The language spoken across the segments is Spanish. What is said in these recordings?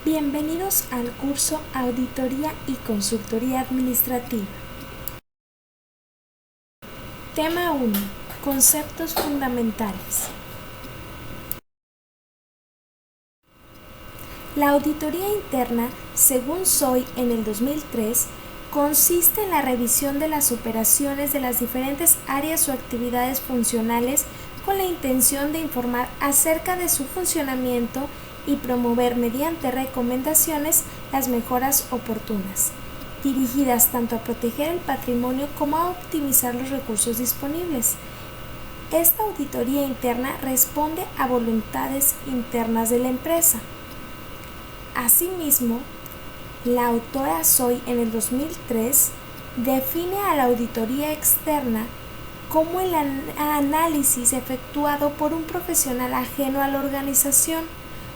Bienvenidos al curso Auditoría y Consultoría Administrativa. Tema 1. Conceptos fundamentales. La auditoría interna, según SOI en el 2003, consiste en la revisión de las operaciones de las diferentes áreas o actividades funcionales con la intención de informar acerca de su funcionamiento y promover mediante recomendaciones las mejoras oportunas, dirigidas tanto a proteger el patrimonio como a optimizar los recursos disponibles. Esta auditoría interna responde a voluntades internas de la empresa. Asimismo, la autora SOI en el 2003 define a la auditoría externa como el análisis efectuado por un profesional ajeno a la organización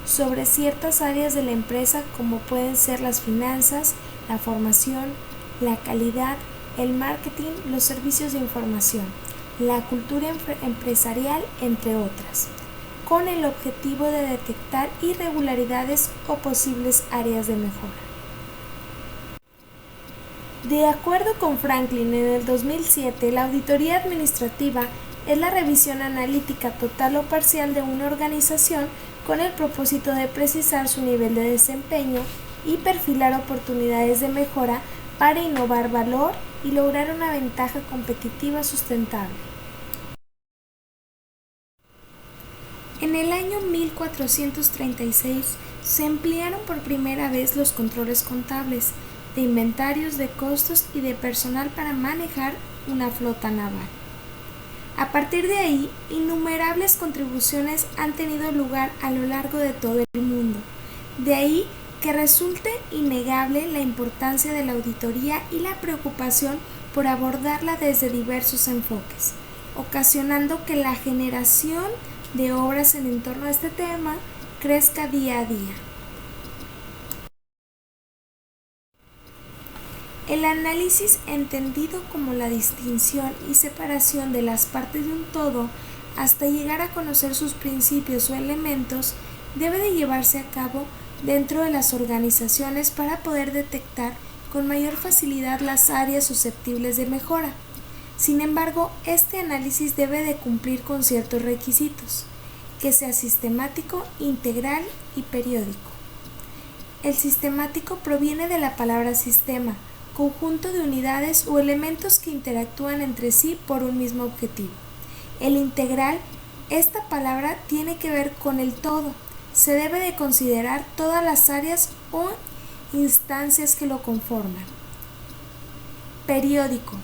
sobre ciertas áreas de la empresa como pueden ser las finanzas, la formación, la calidad, el marketing, los servicios de información, la cultura empresarial, entre otras, con el objetivo de detectar irregularidades o posibles áreas de mejora. De acuerdo con Franklin, en el 2007, la auditoría administrativa es la revisión analítica total o parcial de una organización con el propósito de precisar su nivel de desempeño y perfilar oportunidades de mejora para innovar valor y lograr una ventaja competitiva sustentable. En el año 1436 se emplearon por primera vez los controles contables de inventarios, de costos y de personal para manejar una flota naval. A partir de ahí, innumerables contribuciones han tenido lugar a lo largo de todo el mundo. De ahí que resulte innegable la importancia de la auditoría y la preocupación por abordarla desde diversos enfoques, ocasionando que la generación de obras en torno a este tema crezca día a día. El análisis, entendido como la distinción y separación de las partes de un todo hasta llegar a conocer sus principios o elementos, debe de llevarse a cabo dentro de las organizaciones para poder detectar con mayor facilidad las áreas susceptibles de mejora. Sin embargo, este análisis debe de cumplir con ciertos requisitos, que sea sistemático, integral y periódico. El sistemático proviene de la palabra sistema, conjunto de unidades o elementos que interactúan entre sí por un mismo objetivo. El integral, esta palabra tiene que ver con el todo. Se debe de considerar todas las áreas o instancias que lo conforman. Periódico.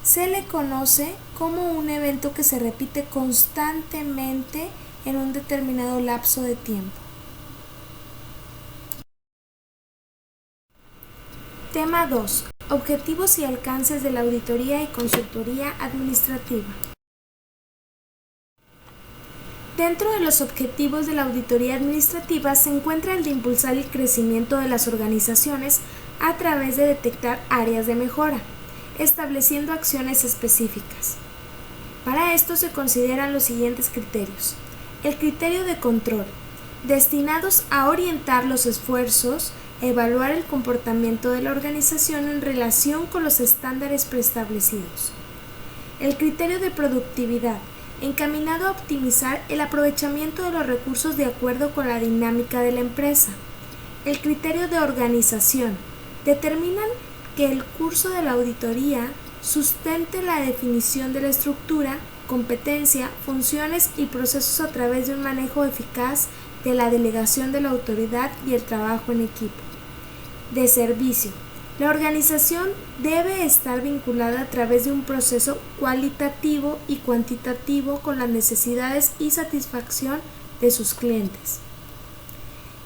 Se le conoce como un evento que se repite constantemente en un determinado lapso de tiempo. Tema 2. Objetivos y alcances de la auditoría y consultoría administrativa. Dentro de los objetivos de la auditoría administrativa se encuentra el de impulsar el crecimiento de las organizaciones a través de detectar áreas de mejora, estableciendo acciones específicas. Para esto se consideran los siguientes criterios. El criterio de control, destinados a orientar los esfuerzos, evaluar el comportamiento de la organización en relación con los estándares preestablecidos. El criterio de productividad, encaminado a optimizar el aprovechamiento de los recursos de acuerdo con la dinámica de la empresa. El criterio de organización, determinan que el curso de la auditoría sustente la definición de la estructura, competencia, funciones y procesos a través de un manejo eficaz de la delegación de la autoridad y el trabajo en equipo. De servicio. La organización debe estar vinculada a través de un proceso cualitativo y cuantitativo con las necesidades y satisfacción de sus clientes.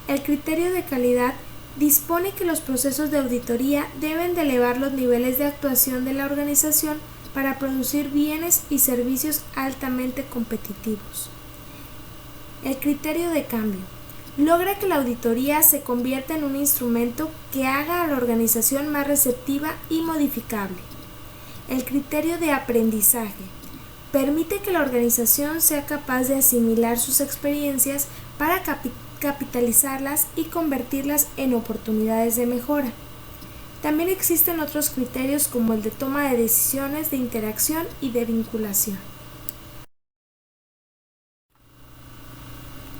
El criterio de calidad dispone que los procesos de auditoría deben de elevar los niveles de actuación de la organización para producir bienes y servicios altamente competitivos. El criterio de cambio logra que la auditoría se convierta en un instrumento que haga a la organización más receptiva y modificable. El criterio de aprendizaje permite que la organización sea capaz de asimilar sus experiencias para capitalizarlas y convertirlas en oportunidades de mejora. También existen otros criterios como el de toma de decisiones, de interacción y de vinculación.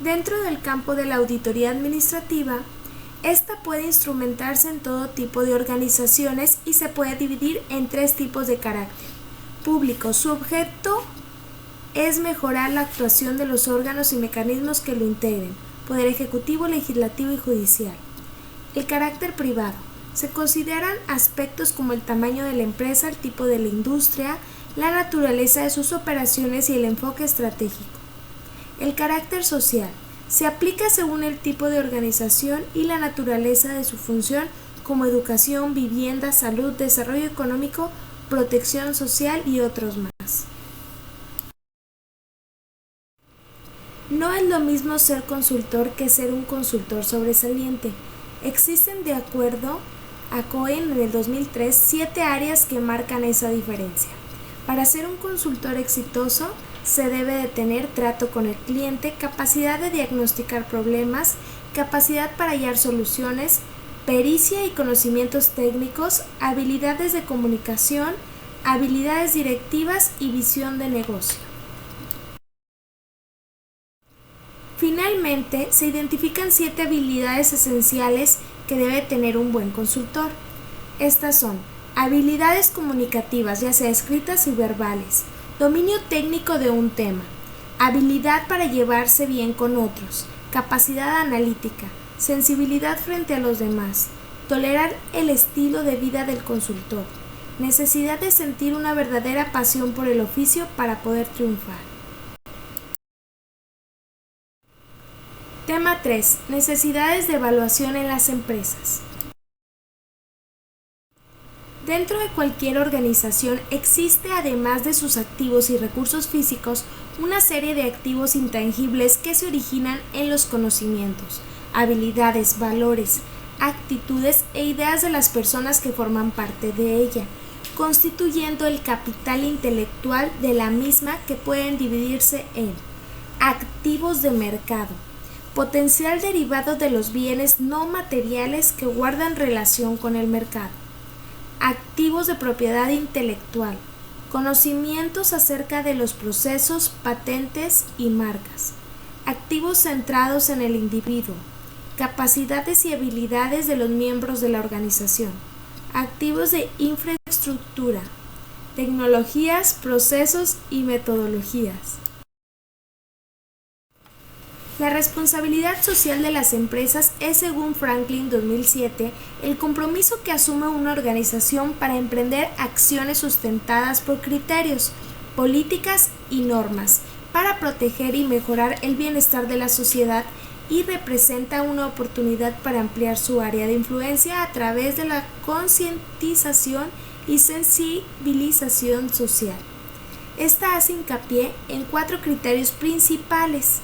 Dentro del campo de la auditoría administrativa, esta puede instrumentarse en todo tipo de organizaciones y se puede dividir en 3 tipos de carácter. Público. Su objeto es mejorar la actuación de los órganos y mecanismos que lo integren, poder ejecutivo, legislativo y judicial. El carácter privado. Se consideran aspectos como el tamaño de la empresa, el tipo de la industria, la naturaleza de sus operaciones y el enfoque estratégico. El carácter social. Se aplica según el tipo de organización y la naturaleza de su función como educación, vivienda, salud, desarrollo económico, protección social y otros más. No es lo mismo ser consultor que ser un consultor sobresaliente. Existen, de acuerdo a Cohen en el 2003, 7 áreas que marcan esa diferencia. Para ser un consultor exitoso, se debe de tener trato con el cliente, capacidad de diagnosticar problemas, capacidad para hallar soluciones, pericia y conocimientos técnicos, habilidades de comunicación, habilidades directivas y visión de negocio. Finalmente, se identifican 7 habilidades esenciales que debe tener un buen consultor. Estas son habilidades comunicativas, ya sea escritas y verbales, dominio técnico de un tema, habilidad para llevarse bien con otros, capacidad analítica, sensibilidad frente a los demás, tolerar el estilo de vida del consultor, necesidad de sentir una verdadera pasión por el oficio para poder triunfar. Tema 3. Necesidades de evaluación en las empresas. Dentro de cualquier organización existe, además de sus activos y recursos físicos, una serie de activos intangibles que se originan en los conocimientos, habilidades, valores, actitudes e ideas de las personas que forman parte de ella, constituyendo el capital intelectual de la misma, que pueden dividirse en activos de mercado, potencial derivado de los bienes no materiales que guardan relación con el mercado, activos de propiedad intelectual, conocimientos acerca de los procesos, patentes y marcas, activos centrados en el individuo, capacidades y habilidades de los miembros de la organización, activos de infraestructura, tecnologías, procesos y metodologías. La responsabilidad social de las empresas es, según Franklin 2007, el compromiso que asume una organización para emprender acciones sustentadas por criterios, políticas y normas para proteger y mejorar el bienestar de la sociedad, y representa una oportunidad para ampliar su área de influencia a través de la concientización y sensibilización social. Esta hace hincapié en 4 criterios principales.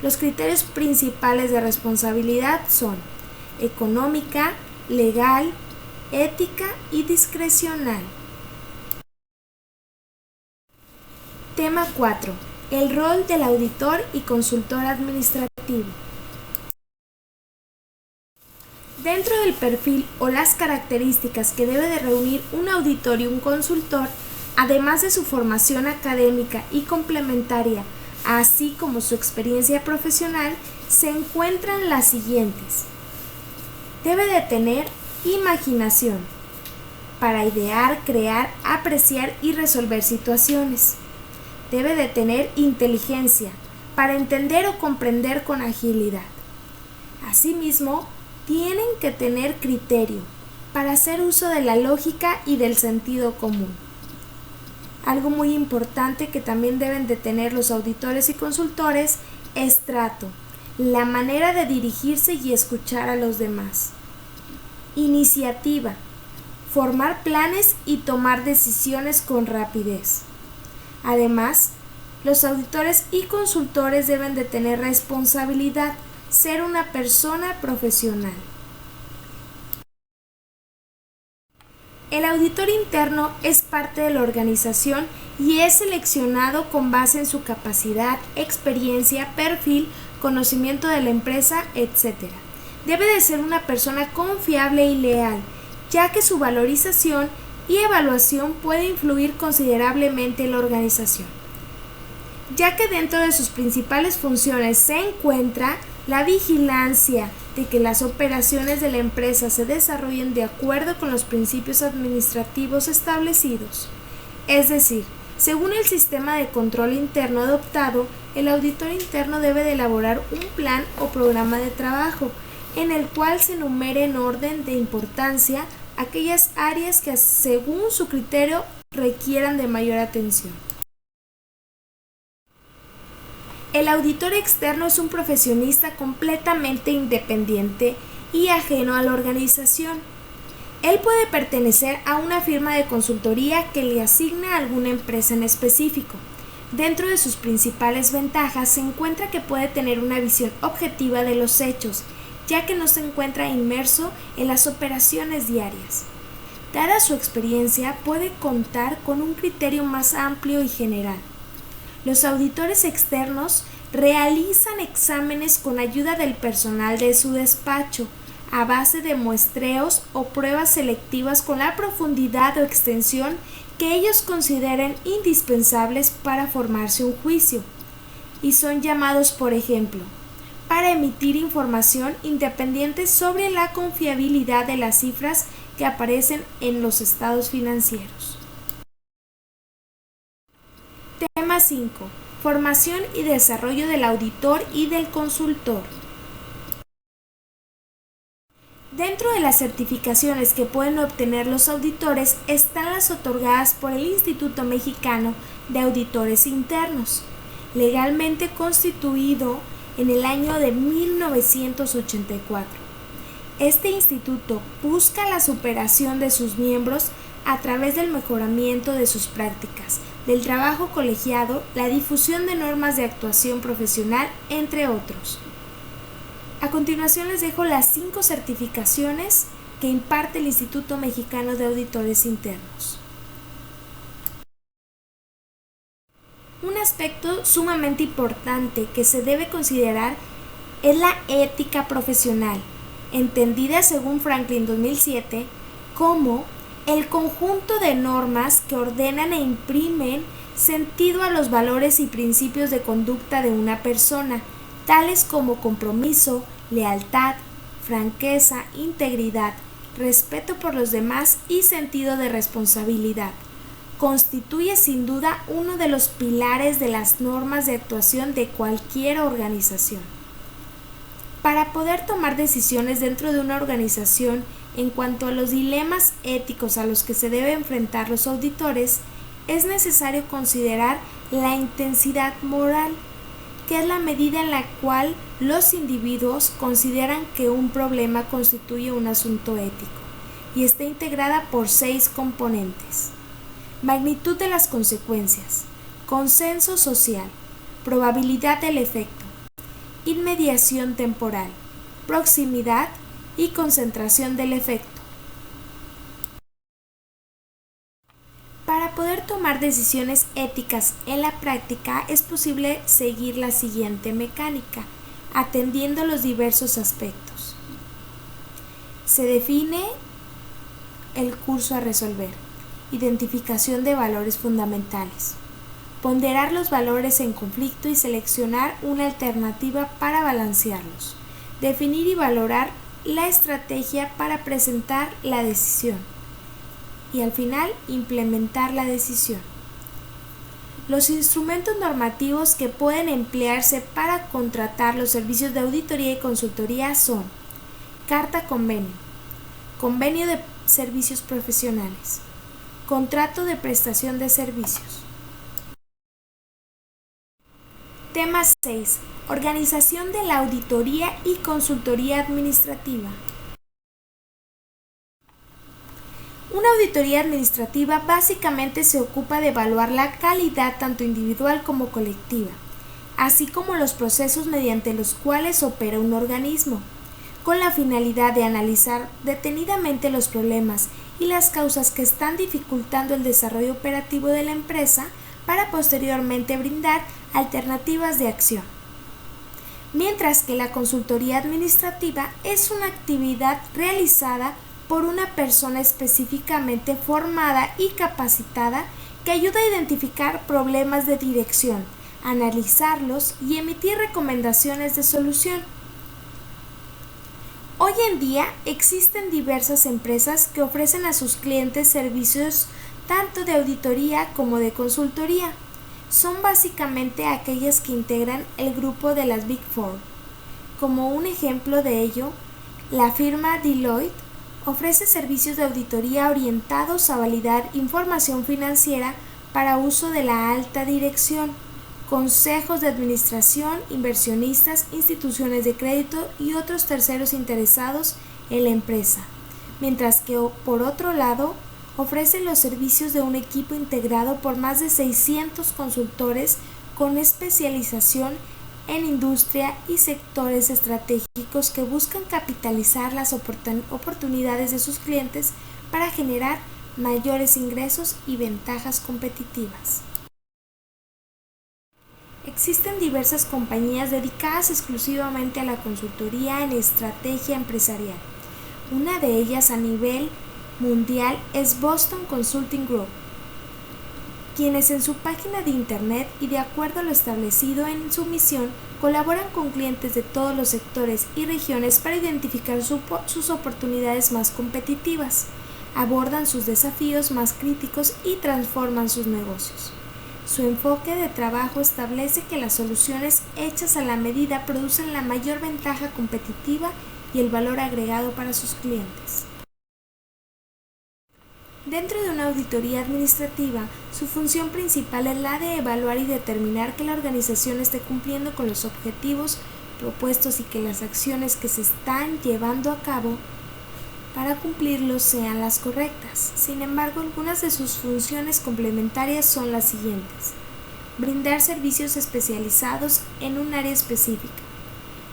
Los criterios principales de responsabilidad son económica, legal, ética y discrecional. Tema 4. El rol del auditor y consultor administrativo. Dentro del perfil o las características que debe de reunir un auditor y un consultor, además de su formación académica y complementaria, así como su experiencia profesional, se encuentran las siguientes. Debe de tener imaginación para idear, crear, apreciar y resolver situaciones. Debe de tener inteligencia para entender o comprender con agilidad. Asimismo, tienen que tener criterio para hacer uso de la lógica y del sentido común. Algo muy importante que también deben de tener los auditores y consultores es trato, la manera de dirigirse y escuchar a los demás. Iniciativa, formar planes y tomar decisiones con rapidez. Además, los auditores y consultores deben de tener responsabilidad, ser una persona profesional. El auditor interno es parte de la organización y es seleccionado con base en su capacidad, experiencia, perfil, conocimiento de la empresa, etc. Debe de ser una persona confiable y leal, ya que su valorización y evaluación puede influir considerablemente en la organización, ya que dentro de sus principales funciones se encuentra la vigilancia de que las operaciones de la empresa se desarrollen de acuerdo con los principios administrativos establecidos. Es decir, según el sistema de control interno adoptado, el auditor interno debe de elaborar un plan o programa de trabajo en el cual se enumere en orden de importancia aquellas áreas que según su criterio requieran de mayor atención. El auditor externo es un profesionista completamente independiente y ajeno a la organización. Él puede pertenecer a una firma de consultoría que le asigna a alguna empresa en específico. Dentro de sus principales ventajas se encuentra que puede tener una visión objetiva de los hechos, ya que no se encuentra inmerso en las operaciones diarias. Dada su experiencia, puede contar con un criterio más amplio y general. Los auditores externos realizan exámenes con ayuda del personal de su despacho, a base de muestreos o pruebas selectivas con la profundidad o extensión que ellos consideren indispensables para formarse un juicio, y son llamados, por ejemplo, para emitir información independiente sobre la confiabilidad de las cifras que aparecen en los estados financieros. Tema 5. Formación y desarrollo del auditor y del consultor. Dentro de las certificaciones que pueden obtener los auditores están las otorgadas por el Instituto Mexicano de Auditores Internos, legalmente constituido en el año de 1984. Este instituto busca la superación de sus miembros a través del mejoramiento de sus prácticas, del trabajo colegiado, la difusión de normas de actuación profesional, entre otros. A continuación les dejo las 5 certificaciones que imparte el Instituto Mexicano de Auditores Internos. Un aspecto sumamente importante que se debe considerar es la ética profesional, entendida según Franklin 2007 como el conjunto de normas que ordenan e imprimen sentido a los valores y principios de conducta de una persona, tales como compromiso, lealtad, franqueza, integridad, respeto por los demás y sentido de responsabilidad. Constituye sin duda uno de los pilares de las normas de actuación de cualquier organización. Para poder tomar decisiones dentro de una organización en cuanto a los dilemas éticos a los que se deben enfrentar los auditores, es necesario considerar la intensidad moral, que es la medida en la cual los individuos consideran que un problema constituye un asunto ético, y está integrada por 6 componentes: magnitud de las consecuencias, consenso social, probabilidad del efecto, inmediación temporal, proximidad y concentración del efecto. Para poder tomar decisiones éticas en la práctica es posible seguir la siguiente mecánica, atendiendo los diversos aspectos. Se define el curso a resolver, identificación de valores fundamentales, ponderar los valores en conflicto y seleccionar una alternativa para balancearlos, definir y valorar la estrategia para presentar la decisión y al final implementar la decisión. Los instrumentos normativos que pueden emplearse para contratar los servicios de auditoría y consultoría son carta convenio, convenio de servicios profesionales, contrato de prestación de servicios. Tema 6. Organización de la auditoría y consultoría administrativa. Una auditoría administrativa básicamente se ocupa de evaluar la calidad tanto individual como colectiva, así como los procesos mediante los cuales opera un organismo, con la finalidad de analizar detenidamente los problemas y las causas que están dificultando el desarrollo operativo de la empresa para posteriormente brindar alternativas de acción. mientras que la consultoría administrativa es una actividad realizada por una persona específicamente formada y capacitada que ayuda a identificar problemas de dirección, analizarlos y emitir recomendaciones de solución. Hoy en día existen diversas empresas que ofrecen a sus clientes servicios tanto de auditoría como de consultoría. Son básicamente aquellas que integran el grupo de las Big Four. Como un ejemplo de ello, la firma Deloitte ofrece servicios de auditoría orientados a validar información financiera para uso de la alta dirección, consejos de administración, inversionistas, instituciones de crédito y otros terceros interesados en la empresa, mientras que por otro lado ofrece los servicios de un equipo integrado por más de 600 consultores con especialización en industria y sectores estratégicos que buscan capitalizar las oportunidades de sus clientes para generar mayores ingresos y ventajas competitivas. Existen diversas compañías dedicadas exclusivamente a la consultoría en estrategia empresarial. Una de ellas a nivel mundial es Boston Consulting Group, quienes en su página de internet y de acuerdo a lo establecido en su misión colaboran con clientes de todos los sectores y regiones para identificar sus oportunidades más competitivas, abordan sus desafíos más críticos y transforman sus negocios. Su enfoque de trabajo establece que las soluciones hechas a la medida producen la mayor ventaja competitiva y el valor agregado para sus clientes. Dentro de una auditoría administrativa, su función principal es la de evaluar y determinar que la organización esté cumpliendo con los objetivos propuestos y que las acciones que se están llevando a cabo para cumplirlos sean las correctas. Sin embargo, algunas de sus funciones complementarias son las siguientes: brindar servicios especializados en un área específica,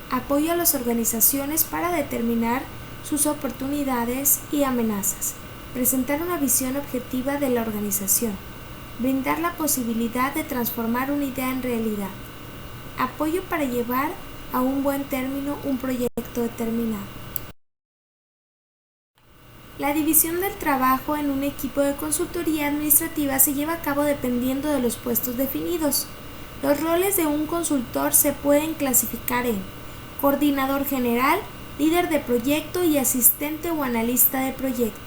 apoyo a las organizaciones para determinar sus oportunidades y amenazas, presentar una visión objetiva de la organización, brindar la posibilidad de transformar una idea en realidad, apoyo para llevar a un buen término un proyecto determinado. La división del trabajo en un equipo de consultoría administrativa se lleva a cabo dependiendo de los puestos definidos. Los roles de un consultor se pueden clasificar en coordinador general, líder de proyecto y asistente o analista de proyecto.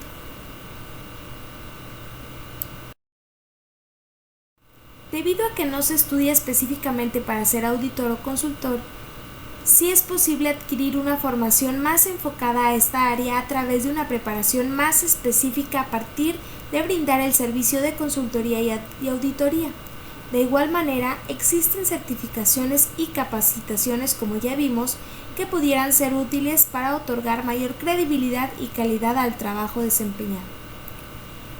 Debido a que no se estudia específicamente para ser auditor o consultor, sí es posible adquirir una formación más enfocada a esta área a través de una preparación más específica a partir de brindar el servicio de consultoría y auditoría. De igual manera, existen certificaciones y capacitaciones, como ya vimos, que pudieran ser útiles para otorgar mayor credibilidad y calidad al trabajo desempeñado.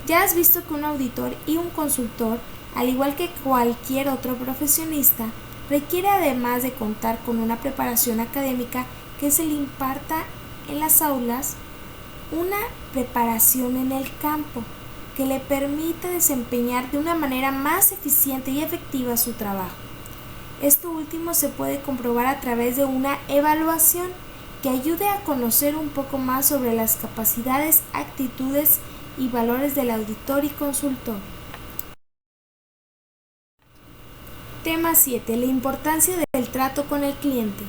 Ya has visto que un auditor y un consultor, al igual que cualquier otro profesionista, requiere, además de contar con una preparación académica que se le imparta en las aulas, una preparación en el campo que le permita desempeñar de una manera más eficiente y efectiva su trabajo. Esto último se puede comprobar a través de una evaluación que ayude a conocer un poco más sobre las capacidades, actitudes y valores del auditor y consultor. Tema 7. La importancia del trato con el cliente.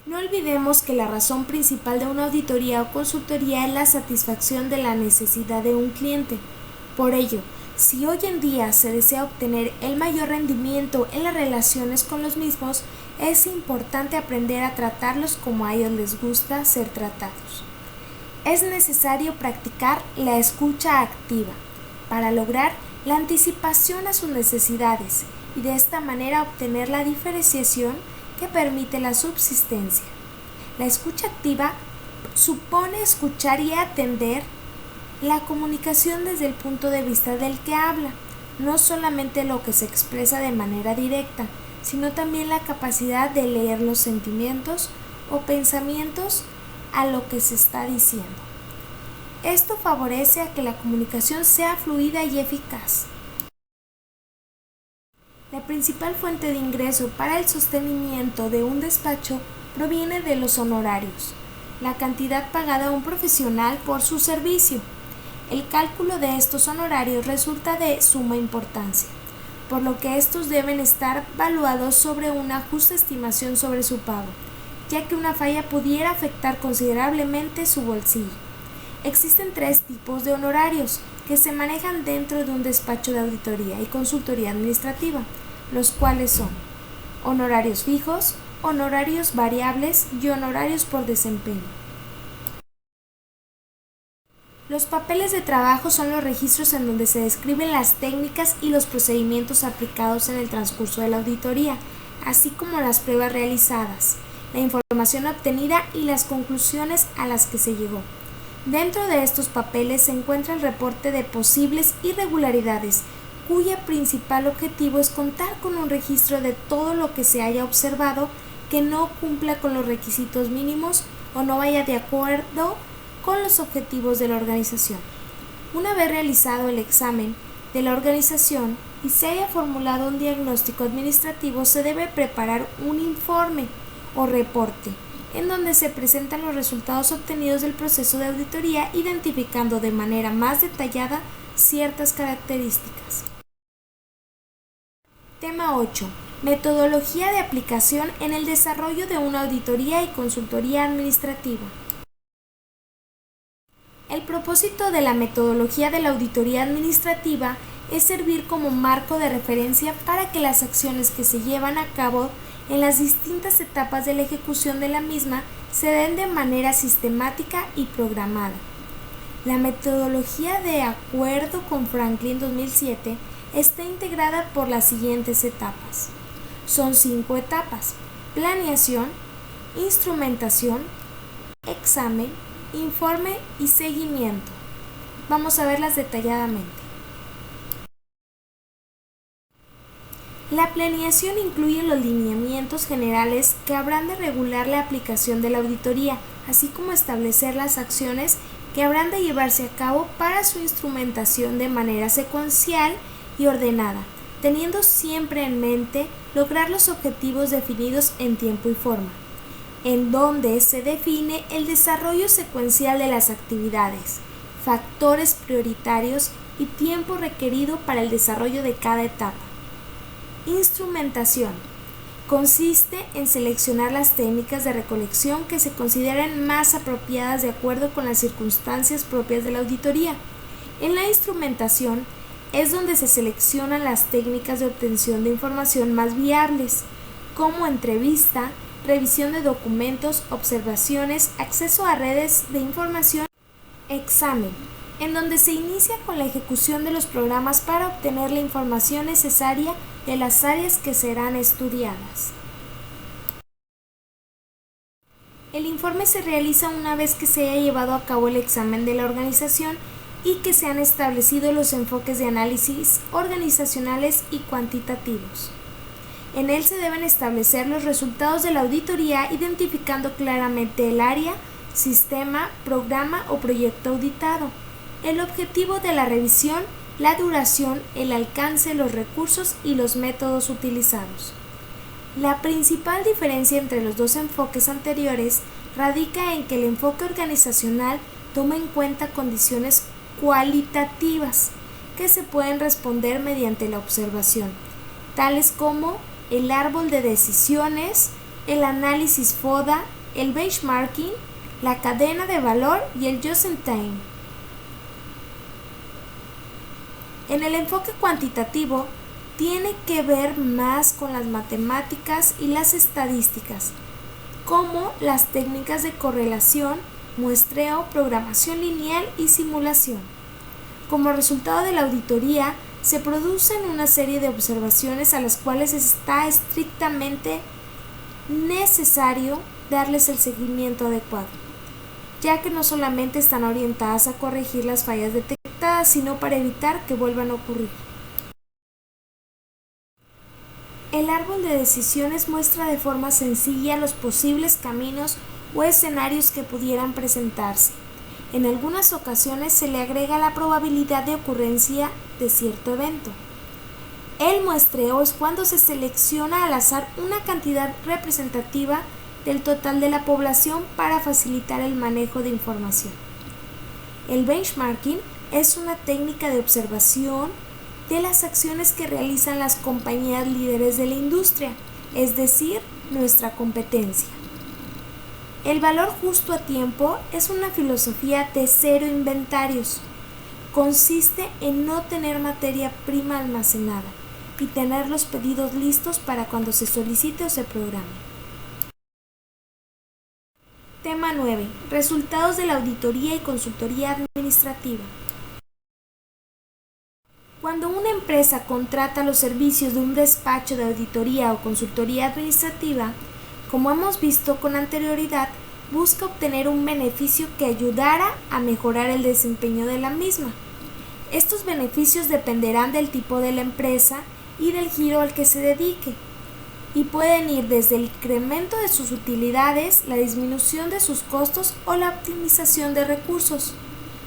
No olvidemos que la razón principal de una auditoría o consultoría es la satisfacción de la necesidad de un cliente. Por ello, si hoy en día se desea obtener el mayor rendimiento en las relaciones con los mismos, es importante aprender a tratarlos como a ellos les gusta ser tratados. Es necesario practicar la escucha activa para lograr la anticipación a sus necesidades y de esta manera obtener la diferenciación que permite la subsistencia. La escucha activa supone escuchar y atender la comunicación desde el punto de vista del que habla, no solamente lo que se expresa de manera directa, sino también la capacidad de leer los sentimientos o pensamientos a lo que se está diciendo. Esto favorece a que la comunicación sea fluida y eficaz. La principal fuente de ingreso para el sostenimiento de un despacho proviene de los honorarios, la cantidad pagada a un profesional por su servicio. El cálculo de estos honorarios resulta de suma importancia, por lo que estos deben estar valuados sobre una justa estimación sobre su pago, ya que una falla pudiera afectar considerablemente su bolsillo. Existen 3 tipos de honorarios que se manejan dentro de un despacho de auditoría y consultoría administrativa, los cuales son honorarios fijos, honorarios variables y honorarios por desempeño. Los papeles de trabajo son los registros en donde se describen las técnicas y los procedimientos aplicados en el transcurso de la auditoría, así como las pruebas realizadas, la información obtenida y las conclusiones a las que se llegó. Dentro de estos papeles se encuentra el reporte de posibles irregularidades, cuya principal objetivo es contar con un registro de todo lo que se haya observado que no cumpla con los requisitos mínimos o no vaya de acuerdo con los objetivos de la organización. Una vez realizado el examen de la organización y se haya formulado un diagnóstico administrativo, se debe preparar un informe o reporte en donde se presentan los resultados obtenidos del proceso de auditoría, identificando de manera más detallada ciertas características. Tema 8. Metodología de aplicación en el desarrollo de una auditoría y consultoría administrativa. El propósito de la metodología de la auditoría administrativa es servir como marco de referencia para que las acciones que se llevan a cabo en las distintas etapas de la ejecución de la misma se den de manera sistemática y programada. La metodología, de acuerdo con Franklin 2007, está integrada por las siguientes etapas. Son 5 etapas: planeación, instrumentación, examen, informe y seguimiento. Vamos a verlas detalladamente. La planeación incluye los lineamientos generales que habrán de regular la aplicación de la auditoría, así como establecer las acciones que habrán de llevarse a cabo para su instrumentación de manera secuencial y ordenada, teniendo siempre en mente lograr los objetivos definidos en tiempo y forma, en donde se define el desarrollo secuencial de las actividades, factores prioritarios y tiempo requerido para el desarrollo de cada etapa. Instrumentación. Consiste en seleccionar las técnicas de recolección que se consideren más apropiadas de acuerdo con las circunstancias propias de la auditoría. En la instrumentación es donde se seleccionan las técnicas de obtención de información más viables, como entrevista, revisión de documentos, observaciones, acceso a redes de información. Examen, en donde se inicia con la ejecución de los programas para obtener la información necesaria de las áreas que serán estudiadas. El informe se realiza una vez que se haya llevado a cabo el examen de la organización y que se han establecido los enfoques de análisis organizacionales y cuantitativos. En él se deben establecer los resultados de la auditoría, identificando claramente el área, sistema, programa o proyecto auditado, el objetivo de la revisión, la duración, el alcance, los recursos y los métodos utilizados. La principal diferencia entre los dos enfoques anteriores radica en que el enfoque organizacional toma en cuenta condiciones cualitativas que se pueden responder mediante la observación, tales como el árbol de decisiones, el análisis FODA, el benchmarking, la cadena de valor y el just-in-time. En el enfoque cuantitativo tiene que ver más con las matemáticas y las estadísticas, como las técnicas de correlación, muestreo, programación lineal y simulación. Como resultado de la auditoría, se producen una serie de observaciones a las cuales está estrictamente necesario darles el seguimiento adecuado, ya que no solamente están orientadas a corregir las fallas detectadas, sino para evitar que vuelvan a ocurrir. El árbol de decisiones muestra de forma sencilla los posibles caminos o escenarios que pudieran presentarse. En algunas ocasiones se le agrega la probabilidad de ocurrencia de cierto evento. El muestreo es cuando se selecciona al azar una cantidad representativa del total de la población para facilitar el manejo de información. El benchmarking es una técnica de observación de las acciones que realizan las compañías líderes de la industria, es decir, nuestra competencia. El valor justo a tiempo es una filosofía de cero inventarios. Consiste en no tener materia prima almacenada y tener los pedidos listos para cuando se solicite o se programe. Tema 9. Resultados de la auditoría y consultoría administrativa. Cuando una empresa contrata los servicios de un despacho de auditoría o consultoría administrativa, como hemos visto con anterioridad, busca obtener un beneficio que ayudara a mejorar el desempeño de la misma. Estos beneficios dependerán del tipo de la empresa y del giro al que se dedique, y pueden ir desde el incremento de sus utilidades, la disminución de sus costos o la optimización de recursos.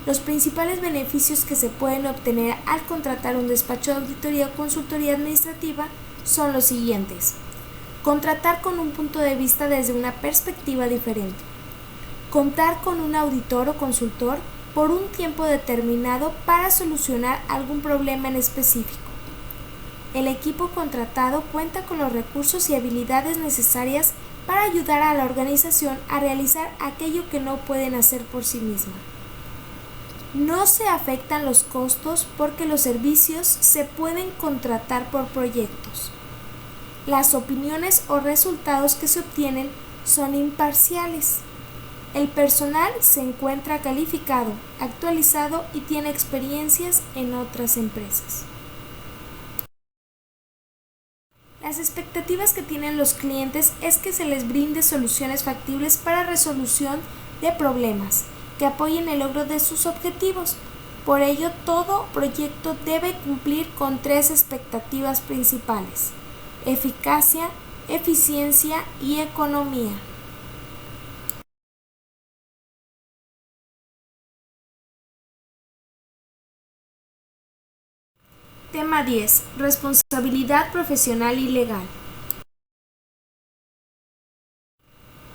Los principales beneficios que se pueden obtener al contratar un despacho de auditoría o consultoría administrativa son los siguientes. Contratar con un punto de vista desde una perspectiva diferente. Contar con un auditor o consultor por un tiempo determinado para solucionar algún problema en específico. El equipo contratado cuenta con los recursos y habilidades necesarias para ayudar a la organización a realizar aquello que no pueden hacer por sí misma. No se afectan los costos porque los servicios se pueden contratar por proyectos. Las opiniones o resultados que se obtienen son imparciales. El personal se encuentra calificado, actualizado y tiene experiencias en otras empresas. Las expectativas que tienen los clientes es que se les brinde soluciones factibles para resolución de problemas que apoyen el logro de sus objetivos. Por ello, todo proyecto debe cumplir con 3 expectativas principales: eficacia, eficiencia y economía. Tema 10. Responsabilidad profesional y legal.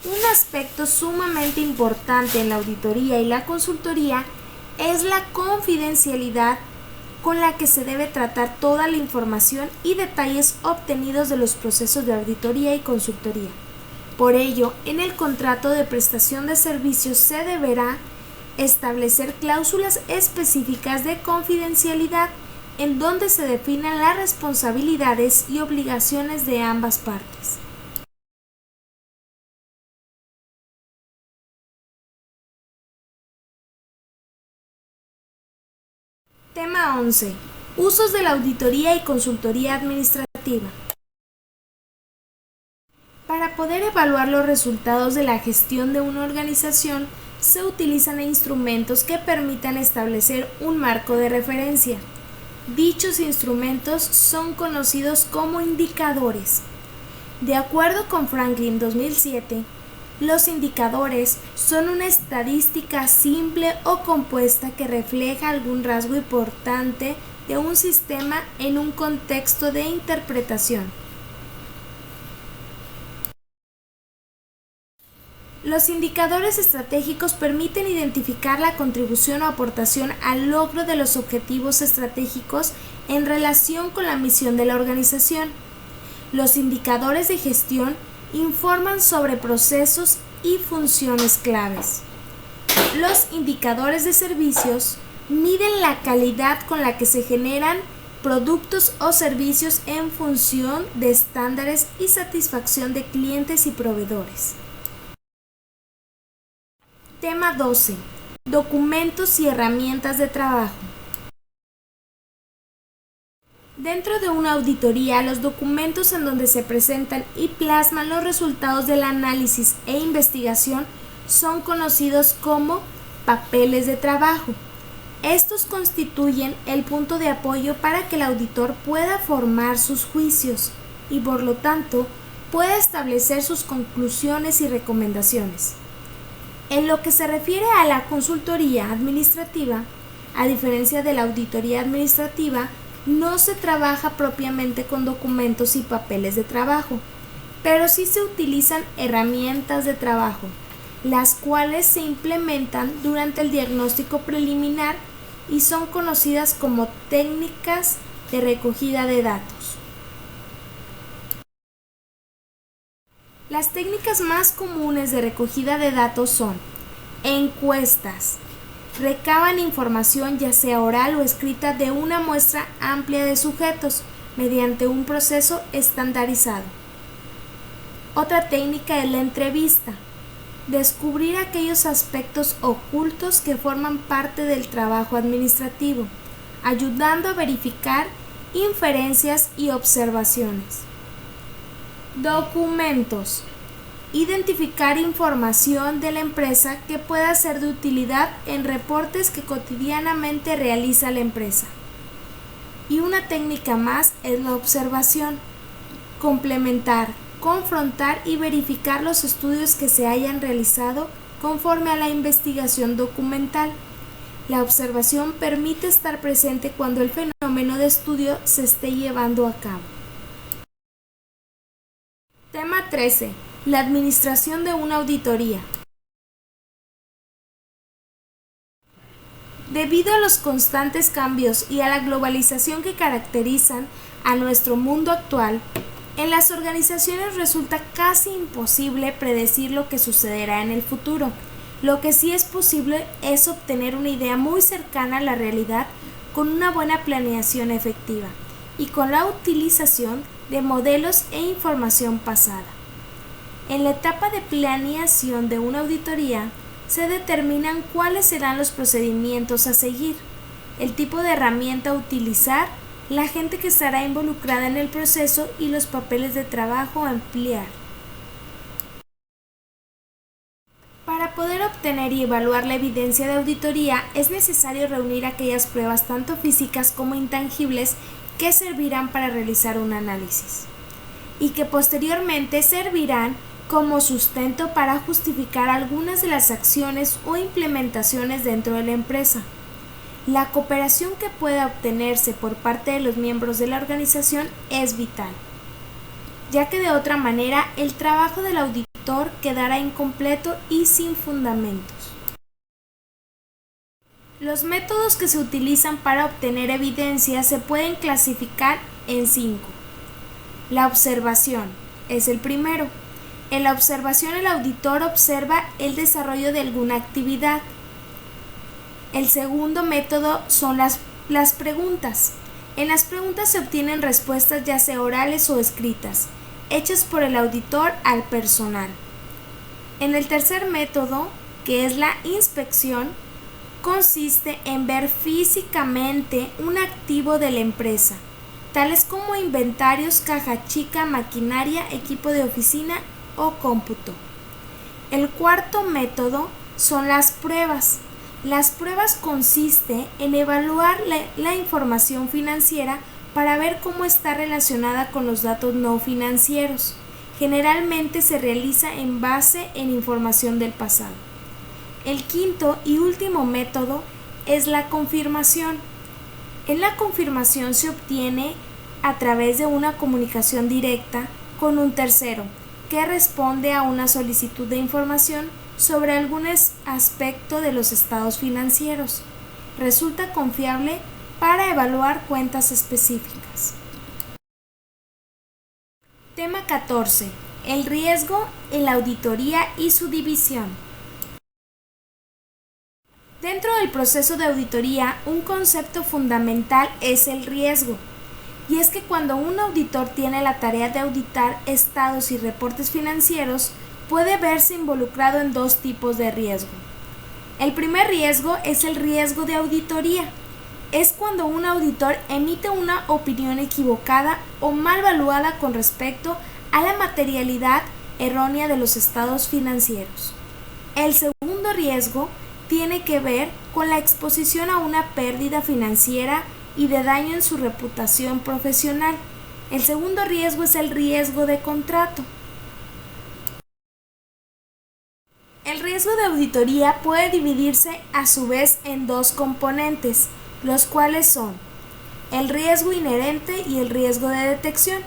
Un aspecto sumamente importante en la auditoría y la consultoría es la confidencialidad con la que se debe tratar toda la información y detalles obtenidos de los procesos de auditoría y consultoría. Por ello, en el contrato de prestación de servicios se deberá establecer cláusulas específicas de confidencialidad en donde se definan las responsabilidades y obligaciones de ambas partes. Tema 11. Usos de la auditoría y consultoría administrativa. Para poder evaluar los resultados de la gestión de una organización, se utilizan instrumentos que permitan establecer un marco de referencia. Dichos instrumentos son conocidos como indicadores. De acuerdo con Franklin 2007, los indicadores son una estadística simple o compuesta que refleja algún rasgo importante de un sistema en un contexto de interpretación. Los indicadores estratégicos permiten identificar la contribución o aportación al logro de los objetivos estratégicos en relación con la misión de la organización. Los indicadores de gestión informan sobre procesos y funciones claves. Los indicadores de servicios miden la calidad con la que se generan productos o servicios en función de estándares y satisfacción de clientes y proveedores. Tema 12. Documentos y herramientas de trabajo. Dentro de una auditoría, los documentos en donde se presentan y plasman los resultados del análisis e investigación son conocidos como papeles de trabajo. Estos constituyen el punto de apoyo para que el auditor pueda formar sus juicios y, por lo tanto, pueda establecer sus conclusiones y recomendaciones. En lo que se refiere a la consultoría administrativa, a diferencia de la auditoría administrativa, no se trabaja propiamente con documentos y papeles de trabajo, pero sí se utilizan herramientas de trabajo, las cuales se implementan durante el diagnóstico preliminar y son conocidas como técnicas de recogida de datos. Las técnicas más comunes de recogida de datos son encuestas. Recaban información ya sea oral o escrita de una muestra amplia de sujetos mediante un proceso estandarizado. Otra técnica es la entrevista. Descubrir aquellos aspectos ocultos que forman parte del trabajo administrativo, ayudando a verificar inferencias y observaciones. Documentos. Identificar información de la empresa que pueda ser de utilidad en reportes que cotidianamente realiza la empresa. Y una técnica más es la observación. Complementar, confrontar y verificar los estudios que se hayan realizado conforme a la investigación documental. La observación permite estar presente cuando el fenómeno de estudio se esté llevando a cabo. Tema 13. La administración de una auditoría. Debido a los constantes cambios y a la globalización que caracterizan a nuestro mundo actual, en las organizaciones resulta casi imposible predecir lo que sucederá en el futuro. Lo que sí es posible es obtener una idea muy cercana a la realidad con una buena planeación efectiva y con la utilización de modelos e información pasada. En la etapa de planeación de una auditoría, se determinan cuáles serán los procedimientos a seguir, el tipo de herramienta a utilizar, la gente que estará involucrada en el proceso y los papeles de trabajo a emplear. Para poder obtener y evaluar la evidencia de auditoría, es necesario reunir aquellas pruebas tanto físicas como intangibles que servirán para realizar un análisis y que posteriormente servirán como sustento para justificar algunas de las acciones o implementaciones dentro de la empresa. La cooperación que pueda obtenerse por parte de los miembros de la organización es vital, ya que de otra manera el trabajo del auditor quedará incompleto y sin fundamentos. Los métodos que se utilizan para obtener evidencia se pueden clasificar en 5. La observación es el primero. En la observación, el auditor observa el desarrollo de alguna actividad. El segundo método son las preguntas. En las preguntas se obtienen respuestas ya sea orales o escritas, hechas por el auditor al personal. En el tercer método, que es la inspección, consiste en ver físicamente un activo de la empresa, tales como inventarios, caja chica, maquinaria, equipo de oficina o cómputo. El cuarto método son las pruebas. Las pruebas consiste en evaluar la información financiera para ver cómo está relacionada con los datos no financieros. Generalmente se realiza en base en información del pasado. El quinto y último método es la confirmación. En la confirmación se obtiene a través de una comunicación directa con un tercero, que responde a una solicitud de información sobre algún aspecto de los estados financieros. Resulta confiable para evaluar cuentas específicas. Tema 14. El riesgo en la auditoría y su división. Dentro del proceso de auditoría, un concepto fundamental es el riesgo. Y es que cuando un auditor tiene la tarea de auditar estados y reportes financieros, puede verse involucrado en dos tipos de riesgo. El primer riesgo es el riesgo de auditoría. Es cuando un auditor emite una opinión equivocada o mal valuada con respecto a la materialidad errónea de los estados financieros. El segundo riesgo tiene que ver con la exposición a una pérdida financiera y de daño en su reputación profesional. El segundo riesgo es el riesgo de contrato. El riesgo de auditoría puede dividirse a su vez en dos componentes, los cuales son el riesgo inherente y el riesgo de detección.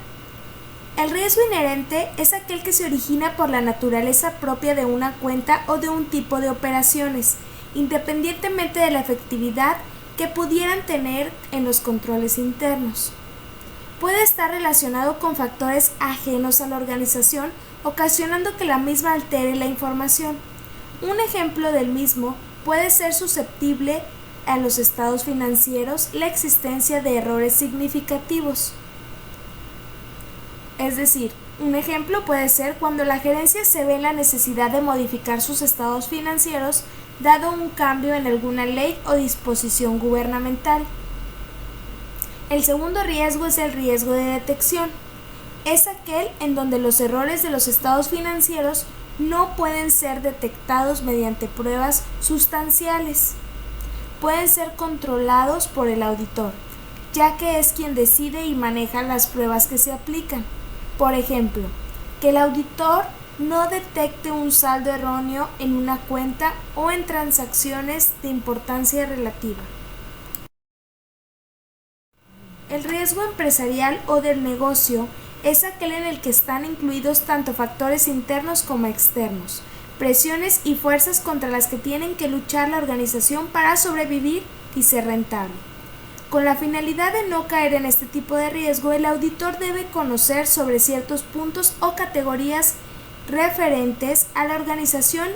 El riesgo inherente es aquel que se origina por la naturaleza propia de una cuenta o de un tipo de operaciones, independientemente de la efectividad que pudieran tener en los controles internos. Puede estar relacionado con factores ajenos a la organización, ocasionando que la misma altere la información. Un ejemplo del mismo puede ser susceptible a los estados financieros la existencia de errores significativos. Es decir, un ejemplo puede ser cuando la gerencia se ve en la necesidad de modificar sus estados financieros dado un cambio en alguna ley o disposición gubernamental. El segundo riesgo es el riesgo de detección. Es aquel en donde los errores de los estados financieros no pueden ser detectados mediante pruebas sustanciales. Pueden ser controlados por el auditor, ya que es quien decide y maneja las pruebas que se aplican. Por ejemplo, que el auditor no detecte un saldo erróneo en una cuenta o en transacciones de importancia relativa. El riesgo empresarial o del negocio es aquel en el que están incluidos tanto factores internos como externos, presiones y fuerzas contra las que tienen que luchar la organización para sobrevivir y ser rentable. Con la finalidad de no caer en este tipo de riesgo, el auditor debe conocer sobre ciertos puntos o categorías referentes a la organización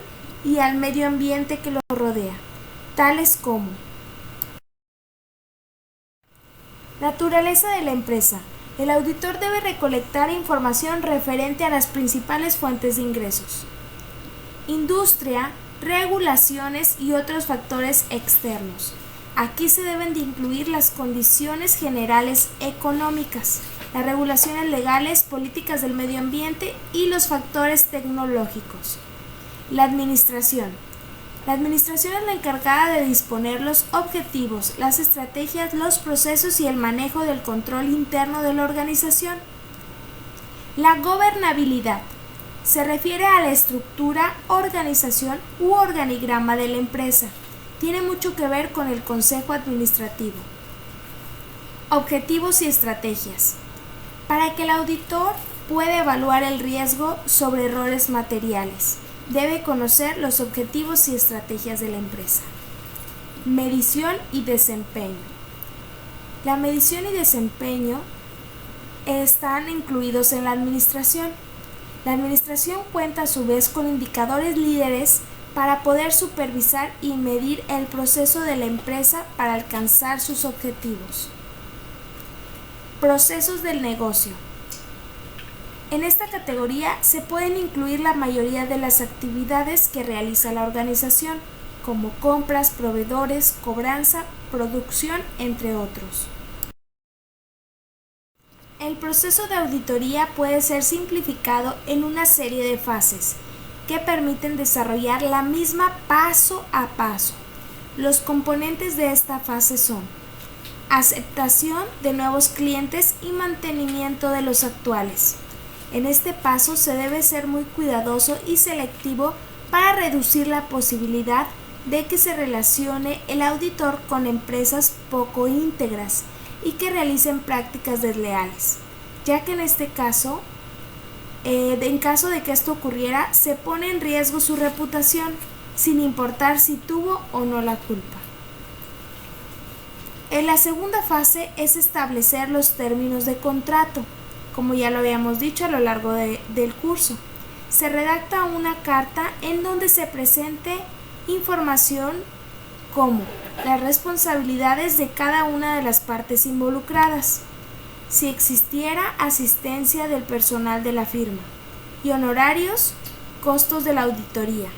y al medio ambiente que lo rodea, tales como naturaleza de la empresa. El auditor debe recolectar información referente a las principales fuentes de ingresos, industria, regulaciones y otros factores externos. Aquí se deben de incluir las condiciones generales económicas, las regulaciones legales, políticas del medio ambiente y los factores tecnológicos. La administración. La administración es la encargada de disponer los objetivos, las estrategias, los procesos y el manejo del control interno de la organización. La gobernabilidad se refiere a la estructura, organización u organigrama de la empresa. Tiene mucho que ver con el consejo administrativo. Objetivos y estrategias. Para que el auditor pueda evaluar el riesgo sobre errores materiales, debe conocer los objetivos y estrategias de la empresa. Medición y desempeño. La medición y desempeño están incluidos en la administración. La administración cuenta a su vez con indicadores líderes para poder supervisar y medir el proceso de la empresa para alcanzar sus objetivos. Procesos del negocio. En esta categoría se pueden incluir la mayoría de las actividades que realiza la organización, como compras, proveedores, cobranza, producción, entre otros. El proceso de auditoría puede ser simplificado en una serie de fases que permiten desarrollar la misma paso a paso. Los componentes de esta fase son aceptación de nuevos clientes y mantenimiento de los actuales. En este paso se debe ser muy cuidadoso y selectivo para reducir la posibilidad de que se relacione el auditor con empresas poco íntegras y que realicen prácticas desleales, ya que en este caso, en caso de que esto ocurriera, se pone en riesgo su reputación, sin importar si tuvo o no la culpa. En la segunda fase es establecer los términos de contrato. Como ya lo habíamos dicho a lo largo del curso, se redacta una carta en donde se presente información como las responsabilidades de cada una de las partes involucradas, si existiera asistencia del personal de la firma, y honorarios, costos de la auditoría.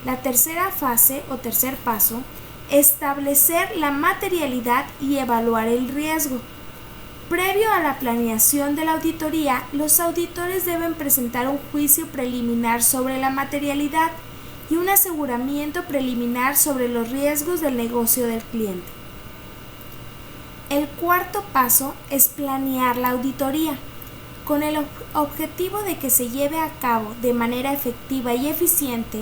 La tercera fase o tercer paso, establecer la materialidad y evaluar el riesgo. Previo a la planeación de la auditoría, los auditores deben presentar un juicio preliminar sobre la materialidad y un aseguramiento preliminar sobre los riesgos del negocio del cliente. El cuarto paso es planear la auditoría, con el objetivo de que se lleve a cabo de manera efectiva y eficiente.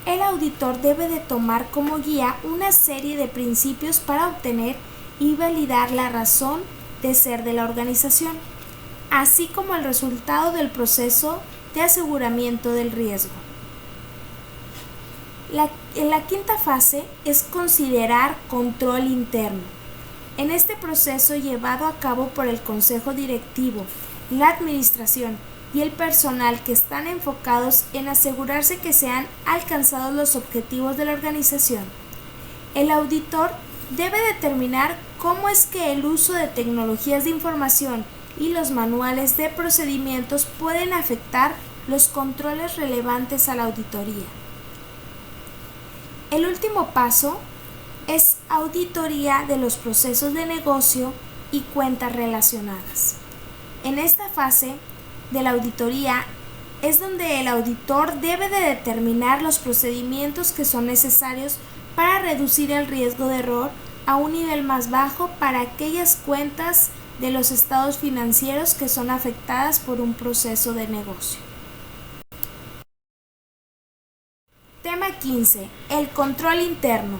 El auditor debe de tomar como guía una serie de principios para obtener y validar la razón de ser de la organización, así como el resultado del proceso de aseguramiento del riesgo. La quinta fase es considerar control interno. En este proceso llevado a cabo por el consejo directivo, la administración y el personal que están enfocados en asegurarse que se han alcanzado los objetivos de la organización, el auditor debe determinar cómo es que el uso de tecnologías de información y los manuales de procedimientos pueden afectar los controles relevantes a la auditoría. El último paso es auditoría de los procesos de negocio y cuentas relacionadas. En esta fase de la auditoría es donde el auditor debe de determinar los procedimientos que son necesarios para reducir el riesgo de error a un nivel más bajo para aquellas cuentas de los estados financieros que son afectadas por un proceso de negocio. Tema 15. El control interno.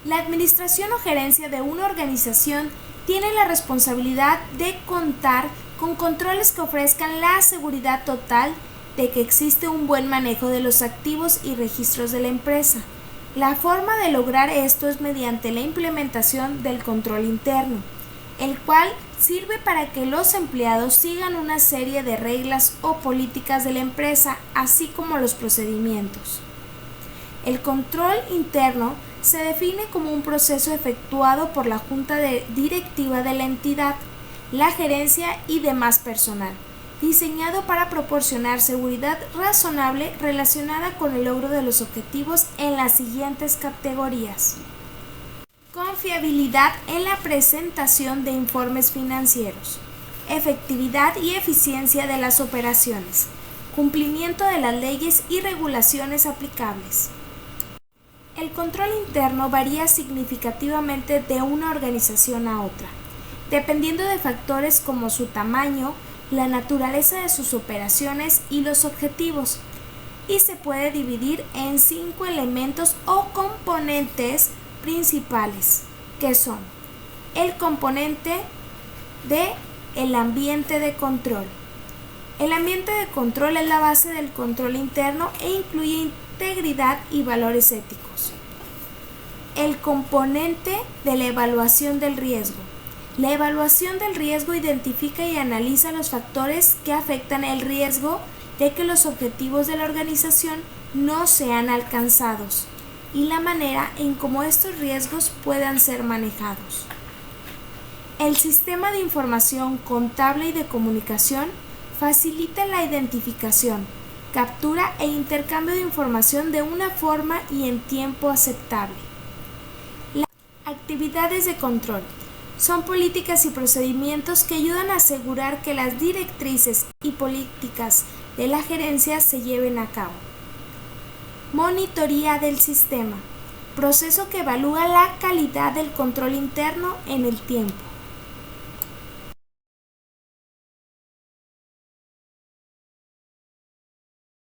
La administración o gerencia de una organización tiene la responsabilidad de contar con controles que ofrezcan la seguridad total de que existe un buen manejo de los activos y registros de la empresa. La forma de lograr esto es mediante la implementación del control interno, el cual sirve para que los empleados sigan una serie de reglas o políticas de la empresa, así como los procedimientos. El control interno se define como un proceso efectuado por la junta directiva de la entidad, la gerencia y demás personal, diseñado para proporcionar seguridad razonable relacionada con el logro de los objetivos en las siguientes categorías. Confiabilidad en la presentación de informes financieros, efectividad y eficiencia de las operaciones, cumplimiento de las leyes y regulaciones aplicables. El control interno varía significativamente de una organización a otra, dependiendo de factores como su tamaño, la naturaleza de sus operaciones y los objetivos, y se puede dividir en 5 elementos o componentes principales, que son el componente del ambiente de control. El ambiente de control es la base del control interno e incluye integridad y valores éticos. El componente de la evaluación del riesgo. La evaluación del riesgo identifica y analiza los factores que afectan el riesgo de que los objetivos de la organización no sean alcanzados y la manera en cómo estos riesgos puedan ser manejados. El sistema de información contable y de comunicación facilita la identificación, captura e intercambio de información de una forma y en tiempo aceptable. Las actividades de control son políticas y procedimientos que ayudan a asegurar que las directrices y políticas de la gerencia se lleven a cabo. Monitoría del sistema, proceso que evalúa la calidad del control interno en el tiempo.